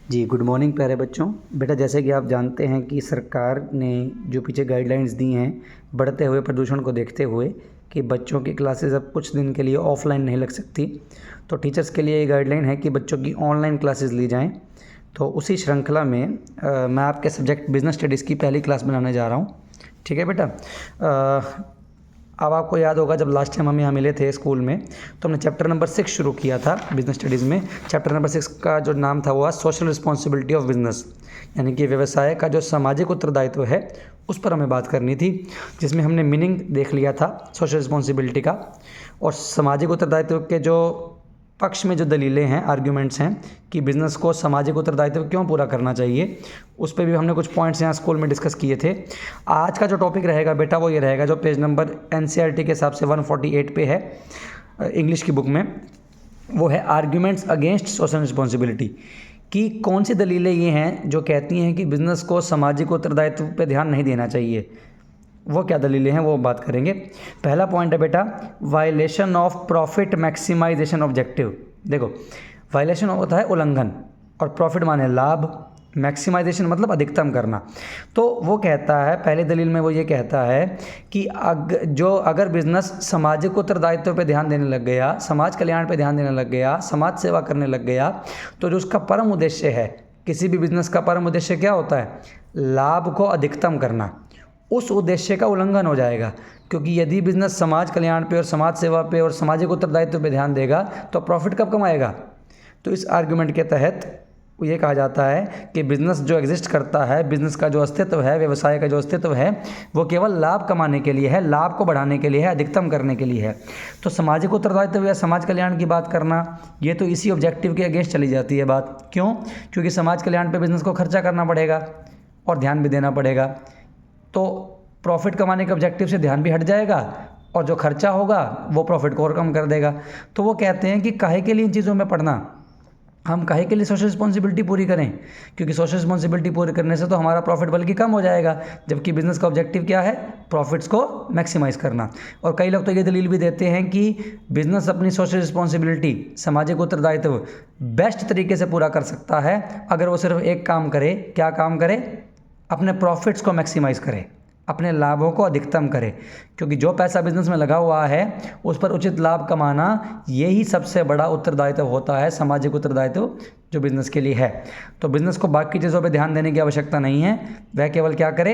जी, good morning प्यारे बच्चों। बेटा, जैसे कि आप जानते हैं कि सरकार ने जो पीछे गाइडलाइंस दी हैं बढ़ते हुए प्रदूषण को देखते हुए कि बच्चों की क्लासेस अब कुछ दिन के लिए ऑफलाइन नहीं लग सकती, तो टीचर्स के लिए ये गाइडलाइन है कि बच्चों की ऑनलाइन क्लासेस ली जाएं। तो उसी श्रृंखला में मैं आपके सब्जेक्ट बिज़नेस स्टडीज़ की पहली क्लास बनाने जा रहा हूँ। ठीक है बेटा। अब आपको याद होगा जब लास्ट टाइम हम यहाँ मिले थे स्कूल में, तो हमने चैप्टर नंबर 6 शुरू किया था बिज़नेस स्टडीज़ में। चैप्टर नंबर 6 का जो नाम था वो सोशल रिस्पॉन्सिबिलिटी ऑफ बिज़नेस, यानी कि व्यवसाय का जो सामाजिक उत्तरदायित्व है उस पर हमें बात करनी थी, जिसमें हमने मीनिंग देख लिया था सोशल रिस्पॉन्सिबिलिटी का। और सामाजिक उत्तरदायित्व के जो पक्ष में जो दलीलें हैं, आर्ग्यूमेंट्स हैं कि बिज़नेस को सामाजिक उत्तरदायित्व क्यों पूरा करना चाहिए, उस पर भी हमने कुछ पॉइंट्स यहाँ स्कूल में डिस्कस किए थे। आज का जो टॉपिक रहेगा बेटा वो ये रहेगा, जो पेज नंबर एनसीईआरटी के हिसाब से 148 पे है इंग्लिश की बुक में, वो है आर्ग्यूमेंट्स अगेंस्ट सोशल रिस्पॉन्सिबिलिटी। कि कौन सी दलीलें ये हैं जो कहती हैं कि बिज़नेस को सामाजिक उत्तरदायित्व पे ध्यान नहीं देना चाहिए, वो क्या दलीलें हैं वो बात करेंगे। पहला पॉइंट है बेटा, violation of profit maximisation objective. देखो, वायलेशन होता है उल्लंघन, और प्रॉफिट माने लाभ, मैक्सिमाइजेशन मतलब अधिकतम करना। तो वो कहता है, पहले दलील में वो ये कहता है कि अगर बिज़नेस सामाजिक उत्तरदायित्व पे ध्यान देने लग गया, समाज कल्याण पे ध्यान देने लग गया, समाज सेवा करने लग गया, तो जो उसका परम उद्देश्य है, किसी भी बिज़नेस का परम उद्देश्य क्या होता है? लाभ को अधिकतम करना। उस उद्देश्य का उल्लंघन हो जाएगा, क्योंकि यदि बिज़नेस समाज कल्याण पे और समाज सेवा पे और सामाजिक उत्तरदायित्व पे ध्यान देगा तो प्रॉफिट कब कमाएगा? तो इस आर्गुमेंट के तहत ये कहा जाता है कि बिज़नेस जो एग्जिस्ट करता है, बिज़नेस का जो अस्तित्व है, व्यवसाय का जो अस्तित्व है, वो केवल लाभ कमाने के लिए है, लाभ को बढ़ाने के लिए है, अधिकतम करने के लिए है। तो सामाजिक उत्तरदायित्व या समाज कल्याण की बात करना, ये तो इसी ऑब्जेक्टिव के अगेंस्ट चली जाती है बात। क्यों? क्योंकि समाज कल्याण पे बिज़नेस को खर्चा करना पड़ेगा और ध्यान भी देना पड़ेगा, तो प्रॉफिट कमाने के ऑब्जेक्टिव से ध्यान भी हट जाएगा, और जो खर्चा होगा वो प्रॉफिट को और कम कर देगा। तो वो कहते हैं कि काहे के लिए इन चीज़ों में पढ़ना, हम काहे के लिए सोशल रिस्पॉन्सिबिलिटी पूरी करें? क्योंकि सोशल रिस्पॉन्सिबिलिटी पूरी करने से तो हमारा प्रॉफिट बल्कि कम हो जाएगा, जबकि बिज़नेस का ऑब्जेक्टिव क्या है? प्रॉफिट्स को मैक्सिमाइज़ करना। और कई लोग तो ये दलील भी देते हैं कि बिज़नेस अपनी सोशल रिस्पॉन्सिबिलिटी, सामाजिक उत्तरदायित्व बेस्ट तरीके से पूरा कर सकता है अगर वो सिर्फ एक काम करे। क्या काम करे? अपने प्रॉफिट्स को मैक्सिमाइज़ करे, अपने लाभों को अधिकतम करे। क्योंकि जो पैसा बिज़नेस में लगा हुआ है उस पर उचित लाभ कमाना, यही सबसे बड़ा उत्तरदायित्व होता है, सामाजिक उत्तरदायित्व जो बिज़नेस के लिए है। तो बिज़नेस को बाकी चीज़ों पे ध्यान देने की आवश्यकता नहीं है, वह केवल क्या करे?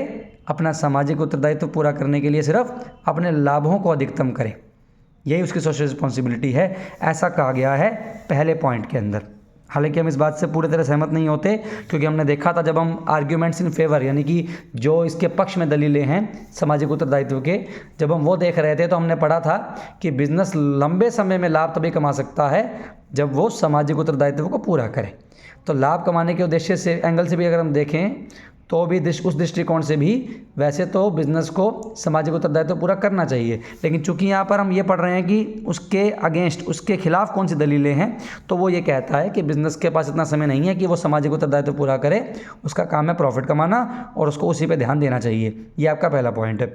अपना सामाजिक उत्तरदायित्व पूरा करने के लिए सिर्फ अपने लाभों को अधिकतम करे, यही उसकी सोशल रिस्पॉन्सिबिलिटी है, ऐसा कहा गया है पहले पॉइंट के अंदर। हालांकि हम इस बात से पूरी तरह सहमत नहीं होते, क्योंकि हमने देखा था जब हम आर्ग्यूमेंट्स इन फेवर, यानी कि जो इसके पक्ष में दलीलें हैं सामाजिक उत्तरदायित्व के, जब हम वो देख रहे थे तो हमने पढ़ा था कि बिज़नेस लंबे समय में लाभ तभी कमा सकता है जब वो सामाजिक उत्तरदायित्व को पूरा करे। तो लाभ कमाने के उद्देश्य से, एंगल से भी अगर हम देखें तो भी उस दृष्टिकोण से भी वैसे तो बिज़नेस को सामाजिक उत्तरदायित्व पूरा करना चाहिए, लेकिन चूंकि यहाँ पर हम ये पढ़ रहे हैं कि उसके अगेंस्ट, उसके खिलाफ कौन सी दलीलें हैं, तो वो ये कहता है कि बिज़नेस के पास इतना समय नहीं है कि वो सामाजिक उत्तरदायित्व पूरा करे, उसका काम है प्रॉफिट कमाना और उसको उसी पर ध्यान देना चाहिए। ये आपका पहला पॉइंट है।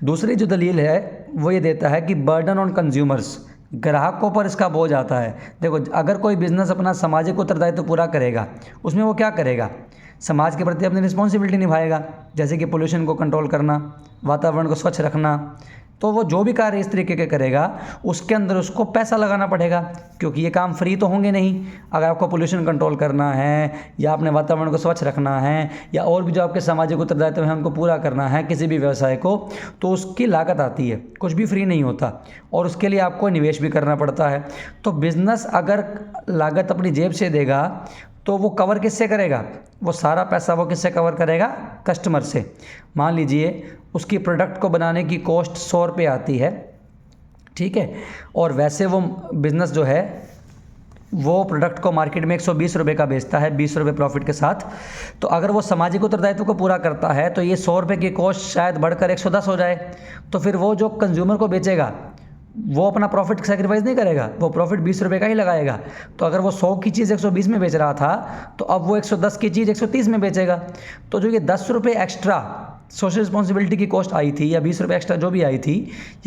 दूसरी जो दलील है वो ये देता है कि बर्डन ऑन कंज्यूमर्स, ग्राहकों पर इसका बोझ आता है। देखो, अगर कोई बिज़नेस अपना सामाजिक उत्तरदायित्व पूरा करेगा, उसमें वो क्या करेगा? समाज के प्रति अपनी रिस्पॉन्सिबिलिटी निभाएगा, जैसे कि पोल्यूशन को कंट्रोल करना, वातावरण को स्वच्छ रखना। तो वो जो भी कार्य इस तरीके के करेगा उसके अंदर उसको पैसा लगाना पड़ेगा, क्योंकि ये काम फ्री तो होंगे नहीं। अगर आपको पोल्यूशन कंट्रोल करना है, या अपने वातावरण को स्वच्छ रखना है, या और भी जो आपके सामाजिक उत्तरदायित्व हैं उनको पूरा करना है किसी भी व्यवसाय को, तो उसकी लागत आती है, कुछ भी फ्री नहीं होता, और उसके लिए आपको निवेश भी करना पड़ता है। तो बिज़नेस अगर लागत अपनी जेब से देगा तो वो कवर किससे करेगा? वो सारा पैसा वो किससे कवर करेगा? कस्टमर से। मान लीजिए उसकी प्रोडक्ट को बनाने की कॉस्ट 100 रुपये आती है, ठीक है, और वैसे वो बिज़नेस जो है वो प्रोडक्ट को मार्केट में 120 रुपये का बेचता है, 20 रुपये प्रॉफिट के साथ। तो अगर वो सामाजिक उत्तरदायित्व को पूरा करता है तो ये 100 रुपये की कॉस्ट शायद बढ़कर 110 हो जाए। तो फिर वो जो कंज्यूमर को बेचेगा वो अपना प्रॉफिट सेक्रीफाइस नहीं करेगा, वो प्रॉफिट 20 रुपये का ही लगाएगा। तो अगर वो 100 की चीज़ 120 में बेच रहा था तो अब वो 110 की चीज़ 130 में बेचेगा। तो जो ये 10 रुपये एक्स्ट्रा सोशल रिस्पॉन्सिबिलिटी की कॉस्ट आई थी, या 20 रुपये एक्स्ट्रा जो भी आई थी,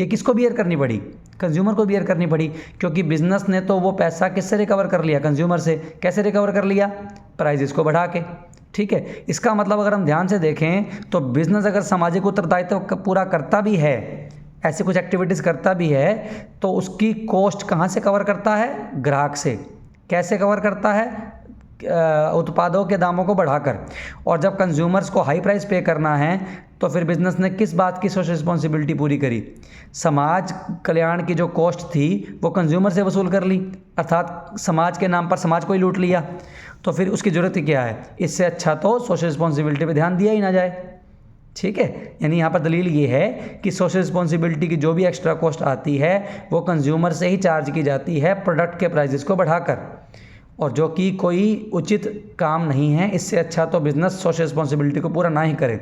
ये किसको बियर करनी पड़ी? कंज्यूमर को बियर करनी पड़ी, क्योंकि बिजनेस ने तो वो पैसा किससे रिकवर कर लिया, कंज्यूमर से। कैसे रिकवर कर लिया, प्राइजेस को बढ़ा के। ठीक है, इसका मतलब अगर हम ध्यान से देखें तो बिजनेस अगर सामाजिक उत्तरदायित्व पूरा करता भी है, ऐसी कुछ एक्टिविटीज़ करता भी है, तो उसकी कॉस्ट कहाँ से कवर करता है, ग्राहक से। कैसे कवर करता है, उत्पादों के दामों को बढ़ाकर। और जब कंज्यूमर्स को हाई प्राइस पे करना है तो फिर बिजनेस ने किस बात की सोशल रिस्पॉन्सिबिलिटी पूरी करी, समाज कल्याण की जो कॉस्ट थी वो कंज्यूमर से वसूल कर ली, अर्थात समाज के नाम पर समाज को ही लूट लिया। तो फिर उसकी ज़रूरत ही क्या है, इससे अच्छा तो सोशल रिस्पॉन्सिबिलिटी पे ध्यान दिया ही ना जाए। ठीक है, यानी यहाँ पर दलील ये है कि सोशल रिस्पॉन्सिबिलिटी की जो भी एक्स्ट्रा कॉस्ट आती है वो कंज्यूमर से ही चार्ज की जाती है प्रोडक्ट के प्राइजेस को बढ़ाकर, और जो कि कोई उचित काम नहीं है। इससे अच्छा तो बिज़नेस सोशल रिस्पॉन्सिबिलिटी को पूरा ना ही करे,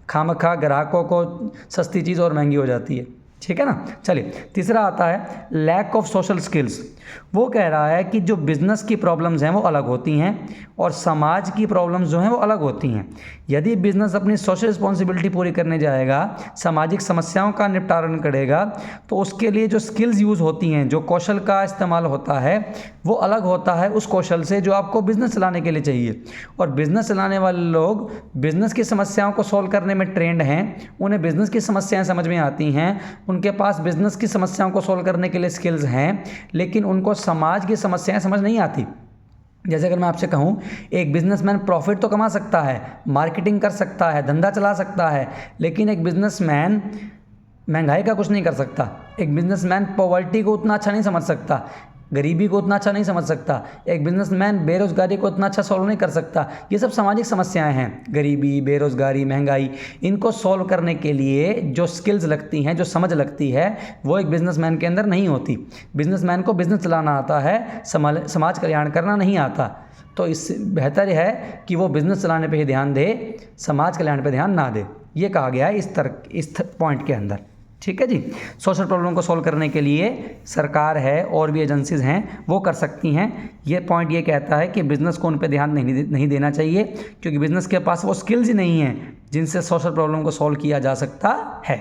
खामखा ग्राहकों को सस्ती चीज़ और महंगी हो जाती है। ठीक है ना। चलिए, तीसरा आता है लैक ऑफ सोशल स्किल्स। वो कह रहा है कि जो बिज़नेस की प्रॉब्लम्स हैं वो अलग होती हैं और समाज की प्रॉब्लम्स जो हैं वो अलग होती हैं। यदि बिज़नेस अपनी सोशल रिस्पॉन्सिबिलिटी पूरी करने जाएगा, सामाजिक समस्याओं का निपटारण करेगा, तो उसके लिए जो स्किल्स यूज़ होती हैं, जो कौशल का इस्तेमाल होता है, वो अलग होता है उस कौशल से जो आपको बिज़नेस चलाने के लिए चाहिए। और बिज़नेस चलाने वाले लोग बिज़नेस की समस्याओं को सॉल्व करने में ट्रेंड हैं, उन्हें बिज़नेस की समस्याएं समझ में आती हैं, उनके पास बिज़नेस की समस्याओं को सॉल्व करने के लिए स्किल्स हैं, लेकिन उनको समाज की समस्याएं समझ नहीं आती। जैसे अगर मैं आपसे कहूँ, एक बिजनेसमैन प्रॉफिट तो कमा सकता है, मार्केटिंग कर सकता है, धंधा चला सकता है, लेकिन एक बिजनेसमैन महंगाई का कुछ नहीं कर सकता। एक बिजनेसमैन पॉवर्टी को उतना अच्छा नहीं समझ सकता, गरीबी को उतना अच्छा नहीं समझ सकता। एक बिजनेसमैन बेरोज़गारी को उतना अच्छा सॉल्व नहीं कर सकता। ये सब सामाजिक समस्याएं हैं, गरीबी, बेरोज़गारी, महंगाई। इनको सॉल्व करने के लिए जो स्किल्स लगती हैं, जो समझ लगती है, वो एक बिजनेसमैन के अंदर नहीं होती। बिजनेसमैन को बिज़नेस चलाना आता है, समाज कल्याण करना नहीं आता। तो इससे बेहतर है कि वो बिज़नेस चलाने पे ही ध्यान दे, समाज कल्याण पे ध्यान ना दे। ये कहा गया है इस पॉइंट के अंदर। ठीक है जी। सोशल प्रॉब्लम को सॉल्व करने के लिए सरकार है और भी एजेंसीज़ हैं, वो कर सकती हैं। ये पॉइंट ये कहता है कि बिज़नेस को उन पे ध्यान नहीं देना चाहिए, क्योंकि बिज़नेस के पास वो स्किल्स ही नहीं हैं जिनसे सोशल प्रॉब्लम को सॉल्व किया जा सकता है।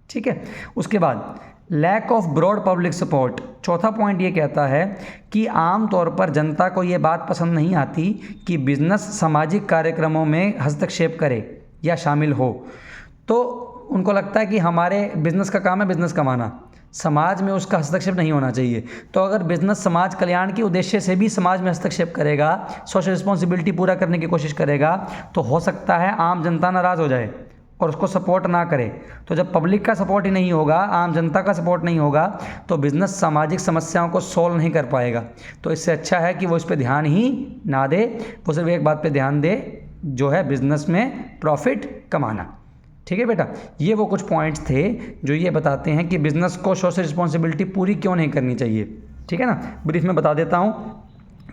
ठीक है। उसके बाद lack of broad public support. चौथा पॉइंट ये कहता है कि आम तौर पर जनता को ये बात पसंद नहीं आती कि बिज़नेस सामाजिक कार्यक्रमों में हस्तक्षेप करे या शामिल हो। तो उनको लगता है कि हमारे बिज़नेस का काम है बिज़नेस कमाना, समाज में उसका हस्तक्षेप नहीं होना चाहिए। तो अगर बिज़नेस समाज कल्याण के उद्देश्य से भी समाज में हस्तक्षेप करेगा, सोशल रिस्पॉन्सिबिलिटी पूरा करने की कोशिश करेगा, तो हो सकता है आम जनता नाराज़ हो जाए और उसको सपोर्ट ना करे। तो जब पब्लिक का सपोर्ट ही नहीं होगा, आम जनता का सपोर्ट नहीं होगा, तो बिज़नेस सामाजिक समस्याओं को सॉल्व नहीं कर पाएगा। तो इससे अच्छा है कि वो इस पर ध्यान ही ना दे, वो सिर्फ एक बात पे ध्यान दे, जो है बिज़नेस में प्रॉफिट कमाना। ठीक है बेटा, ये वो कुछ पॉइंट्स थे जो ये बताते हैं कि बिज़नेस को सोशल रिस्पॉन्सिबिलिटी पूरी क्यों नहीं करनी चाहिए। ठीक है ना। ब्रीफ में बता देता हूँ।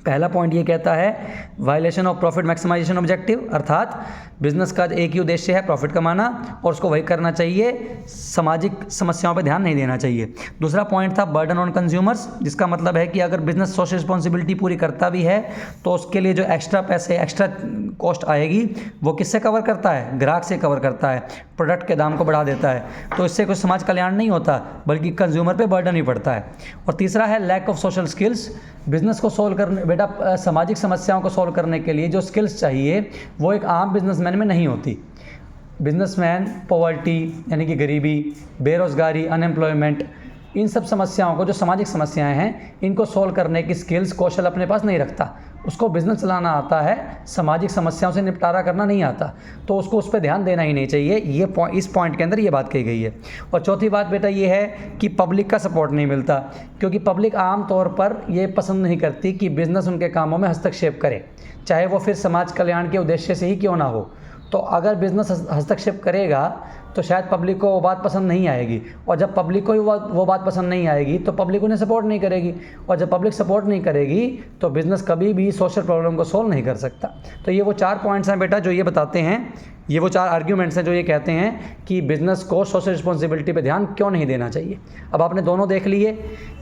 पहला पॉइंट ये कहता है violation of profit maximisation objective, अर्थात बिजनेस का एक ही उद्देश्य है प्रॉफिट कमाना और उसको वही करना चाहिए, सामाजिक समस्याओं पर ध्यान नहीं देना चाहिए। दूसरा पॉइंट था बर्डन ऑन कंज्यूमर्स, जिसका मतलब है कि अगर बिजनेस सोशल रिस्पॉन्सिबिलिटी पूरी करता भी है तो उसके लिए जो एक्स्ट्रा पैसे, एक्स्ट्रा कॉस्ट आएगी वो किससे कवर करता है, ग्राहक से कवर करता है, प्रोडक्ट के दाम को बढ़ा देता है। तो इससे कोई समाज कल्याण नहीं होता, बल्कि कंज्यूमर पे बर्डन ही पड़ता है। और तीसरा है lack of social skills. Business को सॉल्व करने, बेटा सामाजिक समस्याओं को सॉल्व करने के लिए जो स्किल्स चाहिए वो एक आम बिजनेसमैन में नहीं होती। बिजनेसमैन पॉवर्टी यानी कि गरीबी, बेरोज़गारी, अनएम्प्लॉयमेंट, इन सब समस्याओं को, जो सामाजिक समस्याएं हैं, इनको सॉल्व करने की स्किल्स, कौशल अपने पास नहीं रखता। उसको बिज़नेस चलाना आता है, सामाजिक समस्याओं से निपटारा करना नहीं आता, तो उसको उस पर ध्यान देना ही नहीं चाहिए। ये इस पॉइंट के अंदर ये बात कही गई है। और चौथी बात बेटा ये है कि पब्लिक का सपोर्ट नहीं मिलता, क्योंकि पब्लिक आम तौर पर ये पसंद नहीं करती कि बिज़नेस उनके कामों में हस्तक्षेप करे, चाहे वो फिर समाज कल्याण के उद्देश्य से ही क्यों ना हो। तो अगर बिज़नेस हस्तक्षेप करेगा तो शायद पब्लिक को वो बात पसंद नहीं आएगी, और जब पब्लिक को वो बात पसंद नहीं आएगी तो पब्लिक उन्हें सपोर्ट नहीं करेगी, और जब पब्लिक सपोर्ट नहीं करेगी तो बिज़नेस कभी भी सोशल प्रॉब्लम को सोल्व नहीं कर सकता। तो ये वो 4 पॉइंट्स हैं बेटा जो ये बताते हैं, ये वो 4 आर्ग्यूमेंट्स हैं जो ये कहते हैं कि बिज़नेस को सोशल रिस्पॉन्सिबिलिटी पे ध्यान क्यों नहीं देना चाहिए। अब आपने दोनों देख लिए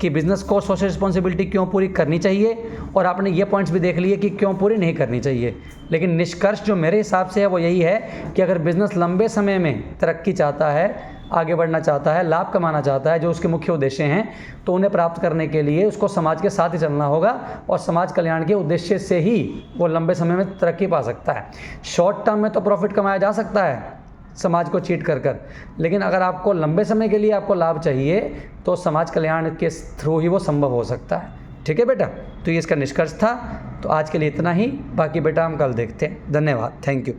कि बिज़नेस को सोशल रिस्पॉन्सिबिलिटी क्यों पूरी करनी चाहिए, और आपने ये पॉइंट्स भी देख लिए कि क्यों पूरी नहीं करनी चाहिए। लेकिन निष्कर्ष जो मेरे हिसाब से है वो यही है कि अगर बिज़नेस लंबे समय में तरक्की चाहता है आगे बढ़ना चाहता है, लाभ कमाना चाहता है, जो उसके मुख्य उद्देश्य हैं, तो उन्हें प्राप्त करने के लिए उसको समाज के साथ ही चलना होगा और समाज कल्याण के उद्देश्य से ही वो लंबे समय में तरक्की पा सकता है। शॉर्ट टर्म में तो प्रॉफिट कमाया जा सकता है समाज को चीट कर, लेकिन अगर आपको लंबे समय के लिए आपको लाभ चाहिए तो समाज कल्याण के थ्रू ही वो संभव हो सकता है। ठीक है बेटा, तो ये इसका निष्कर्ष था। तो आज के लिए इतना ही, बाकी बेटा हम कल देखते हैं। धन्यवाद, थैंक यू।